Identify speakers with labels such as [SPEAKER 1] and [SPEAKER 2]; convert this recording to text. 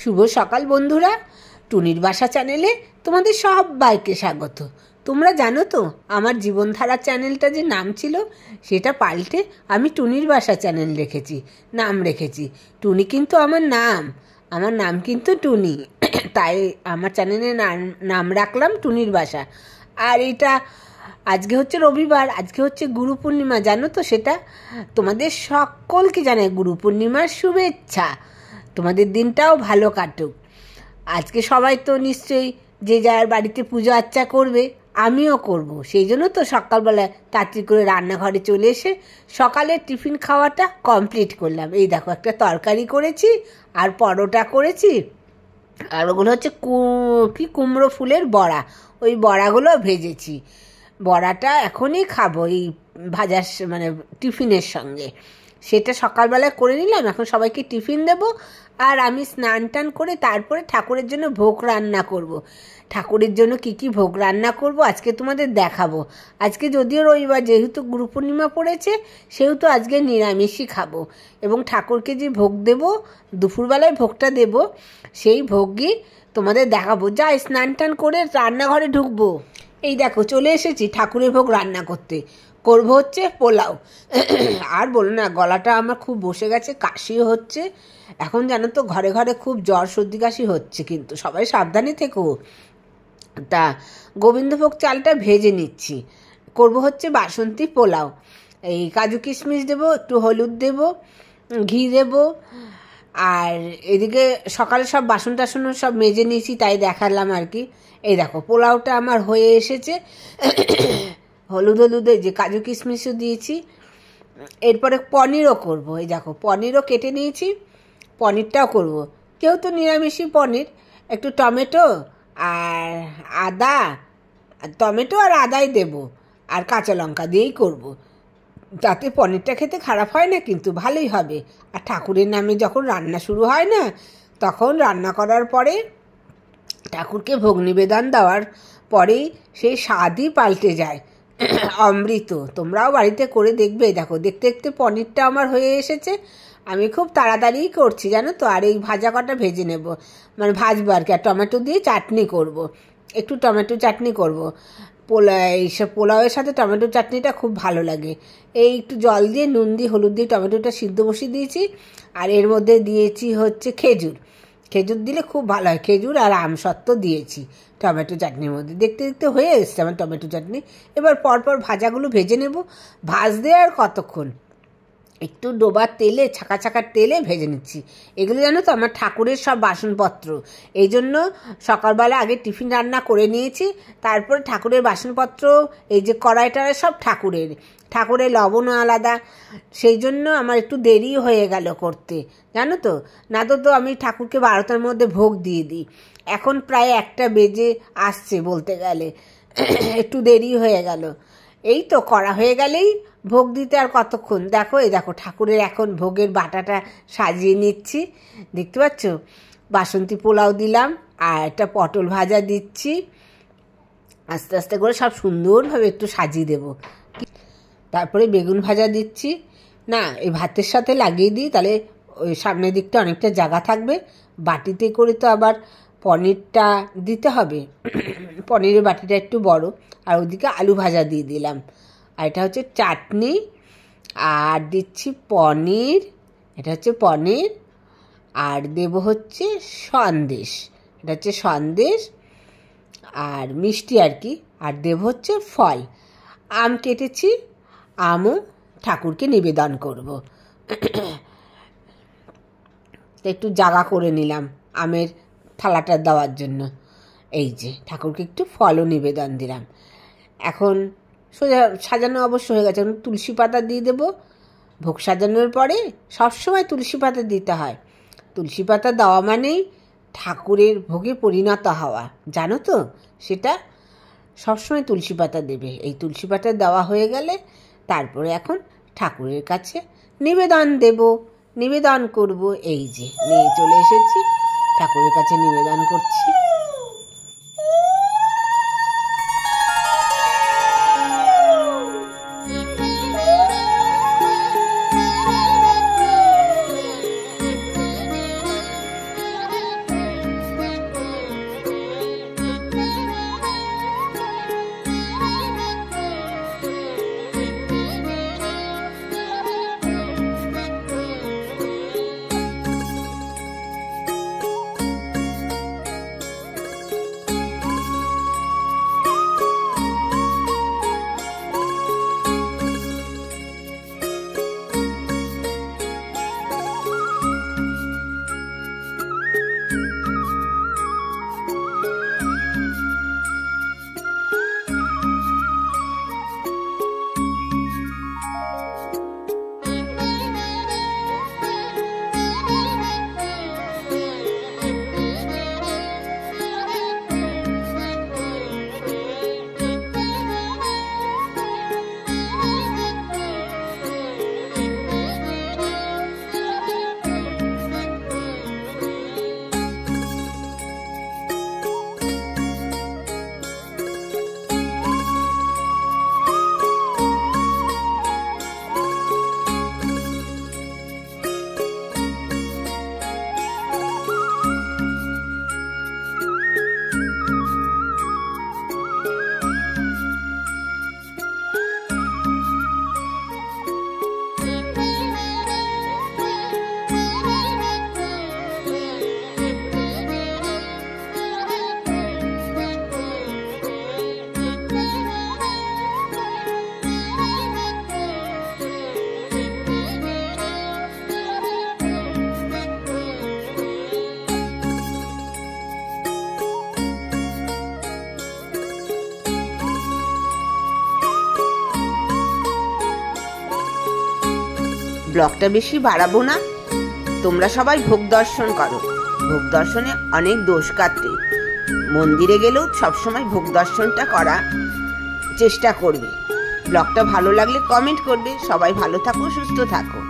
[SPEAKER 1] শুভ সকাল বন্ধুরা, টুনির বাসা চ্যানেলে তোমাদের সবাইকে স্বাগত। তোমরা জানো তো আমার জীবনধারা চ্যানেলটা যে নাম ছিল সেটা পাল্টে আমি টুনির বাসা চ্যানেল নাম রেখেছি। টুনি কিন্তু আমার নাম কিন্তু টুনি, তাই আমার চ্যানেলের নাম রাখলাম টুনির বাসা। আর এটা আজকে হচ্ছে রবিবার, আজকে হচ্ছে গুরু পূর্ণিমা, জানো তো সেটা? তোমাদের সকলকে জানাই গুরু পূর্ণিমার শুভেচ্ছা। তোমাদের দিনটাও ভালো কাটুক। আজকে সবাই তো নিশ্চয়ই যে যার বাড়িতে পুজো আর্চা করবে, আমিও করব। সেই জন্য তো সকালবেলায় তাড়াতাড়ি করে রান্নাঘরে চলে এসে সকালের টিফিন খাওয়াটা কমপ্লিট করলাম। এই দেখো, একটা তরকারি করেছি আর পরোটা করেছি, আর ওগুলো হচ্ছে কুমড়ো ফুলের বড়া। ওই বড়াগুলো ভেজেছি। বড়াটা এখনই খাবো এই ভাজার টিফিনের সঙ্গে। সেটা সকালবেলায় করে নিলাম, এখন সবাইকে টিফিন দেব। আর আমি স্নান টান করে তারপরে ঠাকুরের জন্য ভোগ রান্না করব। ঠাকুরের জন্য কি ভোগ রান্না করব আজকে তোমাদের দেখাবো। আজকে যদিও রবিবার, যেহেতু গুরু পূর্ণিমা পড়েছে সেহেতু আজকে নিরামিষই খাবো। এবং ঠাকুরকে যে ভোগ দেব, দুপুরবেলায় ভোগটা দেব, সেই ভোগই তোমাদের দেখাবো। যাই স্নান টান করে রান্নাঘরে ঢুকবো। এই দেখো চলে এসেছি ঠাকুরের ভোগ রান্না করব হচ্ছে পোলাও। আর বলো না, গলাটা আমার খুব বসে গেছে, কাশিও হচ্ছে। এখন জানো তো ঘরে ঘরে খুব জ্বর সর্দি কাশি হচ্ছে, কিন্তু সবাই সাবধানে থেকো। তা গোবিন্দভোগ চালটা ভেজে নিচ্ছি, করব হচ্ছে বাসন্তী পোলাও। এই কাজু কিশমিশ দেবো, একটু হলুদ দেব, ঘি দেব। আর এদিকে সকালে সব বাসন টাসন সব মেজে নিয়েছি, তাই দেখালাম আর কি। এই দেখো পোলাওটা আমার হয়ে এসেছে। হলুদে যে কাজু কিশমিশও দিয়েছি। এরপরে পনিরও করব। এই দেখো পনিরও কেটে নিয়েছি, পনিরটাও করব। কেউ তো নিরামিষই পনির, একটু টমেটো আর আদা, টমেটো আর আদাই দেব, আর কাঁচা লঙ্কা দিয়েই করব। তাতে পনিরটা খেতে খারাপ হয় না, কিন্তু ভালোই হবে। আর ঠাকুরের নামে যখন রান্না শুরু হয় না, তখন রান্না করার পরে ঠাকুরকে ভোগ নিবেদন দেওয়ার পরেই সেই স্বাদই পাল্টে যায়, অমৃত। তোমরাও বাড়িতে করে দেখবে। দেখো দেখতে দেখতে পনিরটা আমার হয়ে এসেছে। আমি খুব তাড়াতাড়ি করছি জানো তো। আর এই ভাজা কটা ভেজে নেব, ভাজবো আর কি। আর টমেটো দিয়ে চাটনি করব, একটু টমেটো চাটনি করব। এইসব পোলাওয়ের সাথে টমেটো চাটনিটা খুব ভালো লাগে। এই একটু জল দিয়ে নুন দিয়ে হলুদ দিয়ে টমেটোটা সিদ্ধ বসিয়ে দিয়েছি। আর এর মধ্যে দিয়েছি হচ্ছে খেজুর দিলে খুব ভালো হয়। খেজুর আর আমসত্ত্ব দিয়েছি টমেটো চাটনির মধ্যে। দেখতে দেখতে হয়ে এসছে আমার টমেটো চাটনি। এবার পরপর ভাজাগুলো ভেজে নেব। ভাজতে আর কতক্ষণ, একটু ডোবা তেলে, ছাকা তেলে ভেজে নিচ্ছি। এগুলো জানো তো আমার ঠাকুরের সব বাসনপত্র। এই জন্য সকালবেলা আগে টিফিন রান্না করে নিয়েছি, তারপরে ঠাকুরের বাসনপত্র, এই যে কড়াইটা সব ঠাকুরের লবণও আলাদা। সেই জন্য আমার একটু দেরি হয়ে গেল করতে, জানো তো। না তো আমি ঠাকুরকে 12টার মধ্যে ভোগ দিয়ে দিই। এখন প্রায় 1টা বেজে আসছে বলতে গেলে, একটু দেরি হয়ে গেল। এই তো করা হয়ে গেলেই ভোগ দিতে আর কতক্ষণ। দেখো এই দেখো ঠাকুরের এখন ভোগের বাটাটা সাজিয়ে নিচ্ছি, দেখতে পাচ্ছ। বাসন্তী পোলাও দিলাম, আর একটা পটল ভাজা দিচ্ছি। আস্তে আস্তে করে সব সুন্দরভাবে একটু সাজিয়ে দেব। তারপরে বেগুন ভাজা দিচ্ছি। না, এই ভাতের সাথে লাগিয়ে দিই, তাহলে ওই সামনের দিকটা অনেকটা জায়গা থাকবে। বাটিতে করে তো আবার পনিরটা দিতে হবে, পনিরের বাটিটা একটু বড়। আর ওদিকে আলু ভাজা দিয়ে দিলাম। আর এটা হচ্ছে চাটনি, আর দিচ্ছি পনির, এটা হচ্ছে পনির। আর দেব হচ্ছে সন্দেশ, এটা হচ্ছে সন্দেশ আর মিষ্টি আর কি। আর দেব হচ্ছে ফল, আম কেটেছি, আমও ঠাকুরকে নিবেদন করব। একটু জায়গা করে নিলাম আমের থালাটা দেওয়ার জন্য। এই যে ঠাকুরকে একটু ফলও নিবেদন দিলাম। এখন সোজা সাজানো অবশ্য হয়ে গেছে। তুলসী পাতা দিয়ে দেবো। ভোগ সাজানোর পরে সবসময় তুলসী পাতা দিতে হয়। তুলসী পাতা দেওয়া মানেই ঠাকুরের ভোগে পরিণত হওয়া, জানো তো সেটা। সবসময় তুলসী পাতা দেবে। এই তুলসী পাতা দেওয়া হয়ে গেলে তারপরে এখন ঠাকুরের কাছে নিবেদন করব। এই যে নিয়ে চলে এসেছি, ঠাকুরের কাছে নিবেদন করছি। ব্লগটা বেশি বাড়াবো না। তোমরা সবাই ভোগ দর্শন করো। ভোগ দর্শনে অনেক দোষ কাটে। মন্দিরে গেলেও সবসময় ভোগ দর্শনটা করা চেষ্টা করবে। ব্লগটা ভালো লাগলে কমেন্ট করবে। সবাই ভালো থাকো, সুস্থ থাকো।